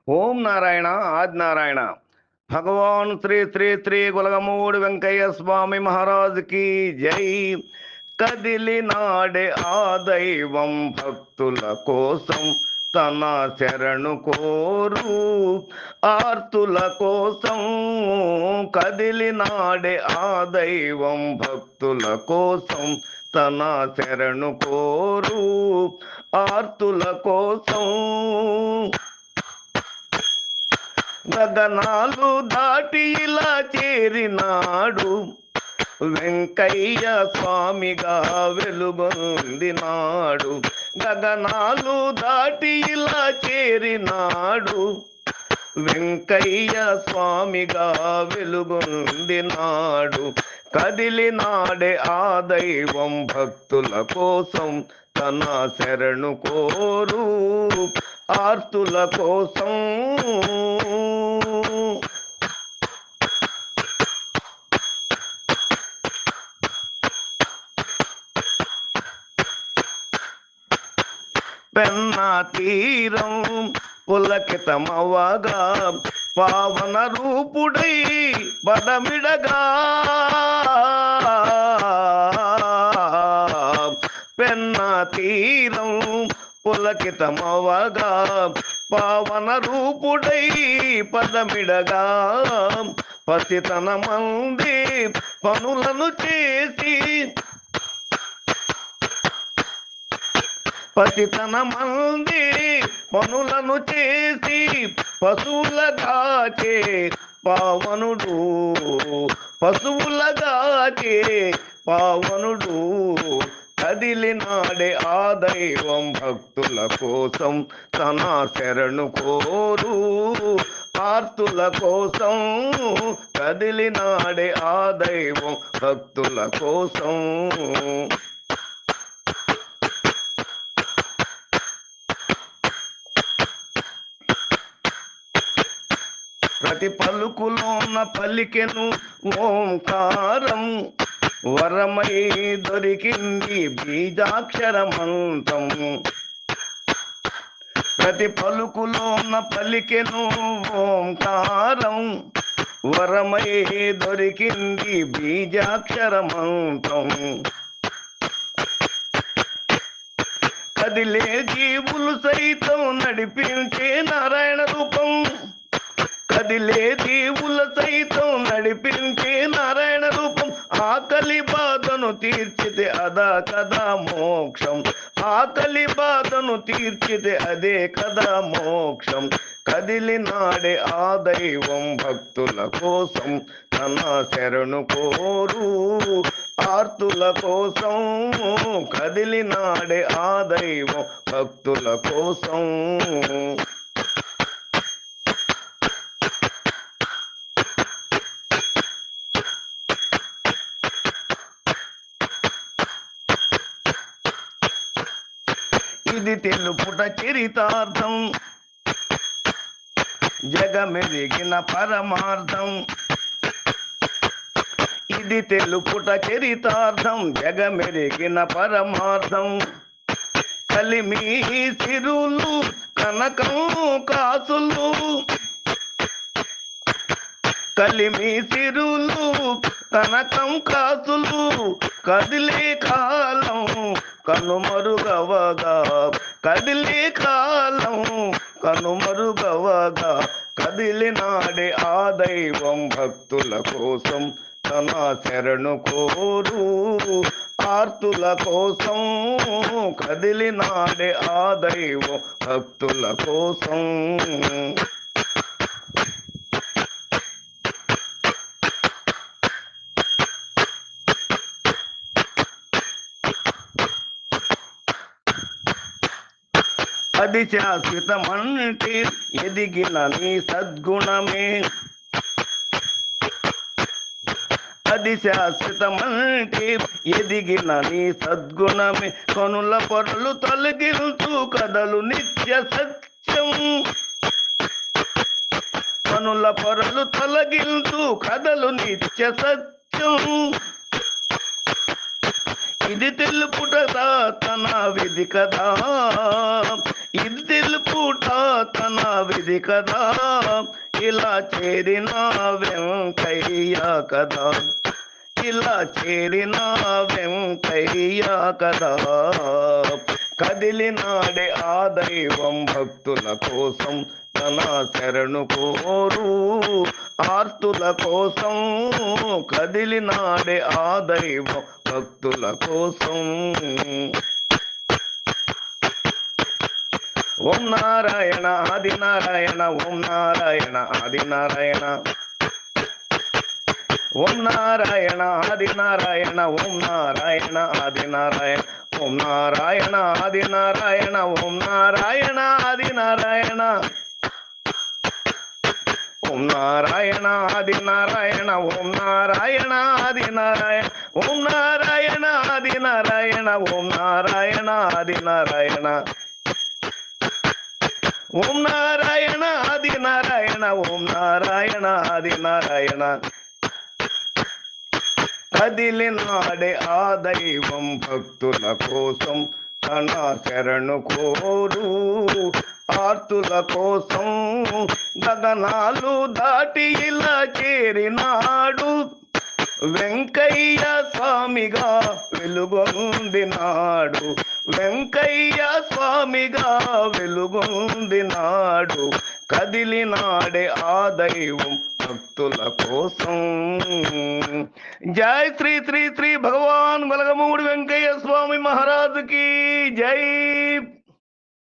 ఓం నారాయణ ఆది నారాయణ. భగవాన్ శ్రీ శ్రీ శ్రీ గులగమూడి వెంకయ్య స్వామి మహారాజుకి జై. కదిలినాడే ఆ దైవం భక్తుల కోసం తన శరణు కోరు ఆర్తుల కోసం. కదిలినాడే ఆ దైవం భక్తుల కోసం తన శరణు కోరు ఆర్తుల కోసం. గగనాలు దాటి ఇలా చేరినాడు వెంకయ్య స్వామిగా వెలుగొందినాడు. గగనాలు దాటి ఇలా చేరినాడు వెంకయ్య స్వామిగా వెలుగొందినాడు. కదిలినాడే ఆ దైవం భక్తుల కోసం తన శరణు కోరు ఆర్తుల కోసం. పెన్నా తీరం పులకితమవగా పావన రూపుడై పదమిడగా. పెన్నా తీరం పులకితమవగా పావన రూపుడై పదమిడగా. పసితనమంది పనులను చేసి పసితనమంది పనులను చేసి పశువులగాచే పావనుడు. పశువులగాచే పావనుడు. కదిలినాడే ఆ దైవం భక్తుల కోసం తన శరణు కోరు ఆర్తుల కోసం. కదిలినాడే ఆ దైవం భక్తుల కోసం. ప్రతి పలుకులోన పలికెను ఓంకారం వరమై దొరికింది బీజాక్షరమంతం. ప్రతి పలుకులోన పలికెను ఓంకారం వరమై దొరికింది బీజాక్షరమంతం. కదిలే జీవులు సైతం నడిపించే నారాయణ రూపం. కదిలే జీవుల సైతం నడిపించే నారాయణ రూపం. ఆకలి బాధను తీర్చితే అదా కదా మోక్షం. ఆకలి బాధను తీర్చితే అదే కదా మోక్షం. కదిలినాడే ఆ దైవం భక్తుల కోసం తన శరణు కోరు ఆర్తుల కోసం. కదిలినాడే ఆ దైవం భక్తుల కోసం. ఇది తెలుపుట చరితార్థం జగమెరిగిన పరమార్థం. ఇది తెలుపుట చరితార్థం జగమెరిగిన పరమార్థం. కలిమి సిరులు కనకం కాసులు కలిమి సిరులు కనకం కాసులు కదిలే కాలం కనుమరుగవగా. కదిలే కాలం కనుమరుగవగా. కదిలినాడే ఆ దైవం భక్తుల కోసం తన శరణు కోరు ఆర్తుల కోసం. కదిలినాడే ఆ దైవం భక్తుల కోసం. అది శాశ్వతమంటే ఎదిగిన నీ సద్గుణమే. అది శాశ్వతమంటే ఎదిగిన నీ సద్గుణమే. కనుల పొరలు తొలగిల్చు కదలు నిత్య సత్యం. కనుల పొరలు తొలగిల్చు కదలు నిత్య సత్యం. ఇది తెలుపుట తన విధి కదా. ఇది తెలుపుట తన విధి కదా, ఇలా చేరిన వెంకయ్య కదా, ఇలా చేరిన వెంకయ్య కదా. కదిలినాడే ఆ దైవం భక్తుల కోసం, తన శరణు కోరు ఆర్తుల కోసం. కదిలినాడే ఆ దైవం భక్తుల కోసం. ఓం నారాయణ ఆది నారాయణ, ఓం నారాయణ ఆది నారాయణ, ఓం నారాయణ ఆది నారాయణ, ఓం నారాయణ ఆది నారాయణ, ఓం నారాయణ ఆది నారాయణ, ఓం నారాయణ ఆది నారాయణ, ఓం నారాయణ ఆది నారాయణ, ఓం నారాయణ ఆది నారాయణ, ఓం నారాయణ ఆది నారాయణ, ఓం నారాయణ ఆది నారాయణ, ఓం నారాయణ ఆది నారాయణ, ఓం నారాయణ ఆది నారాయణ. కదిలినాడే ఆ దైవం భక్తుల కోసం, తన శరణు కోరు ఆర్తుల కోసం. గగనాలు దాటి ఇలా చేరినాడు వెంకయ్య స్వామిగా వెలుగొందినాడు, వెంకయ్య స్వామిగా వెలుగొందినాడు. కదిలినాడే ఆ దైవం భక్తుల కోసం. జై శ్రీ శ్రీ శ్రీ భగవాన్ గొలగమూడి వెంకయ్య స్వామి మహారాజుకి జై.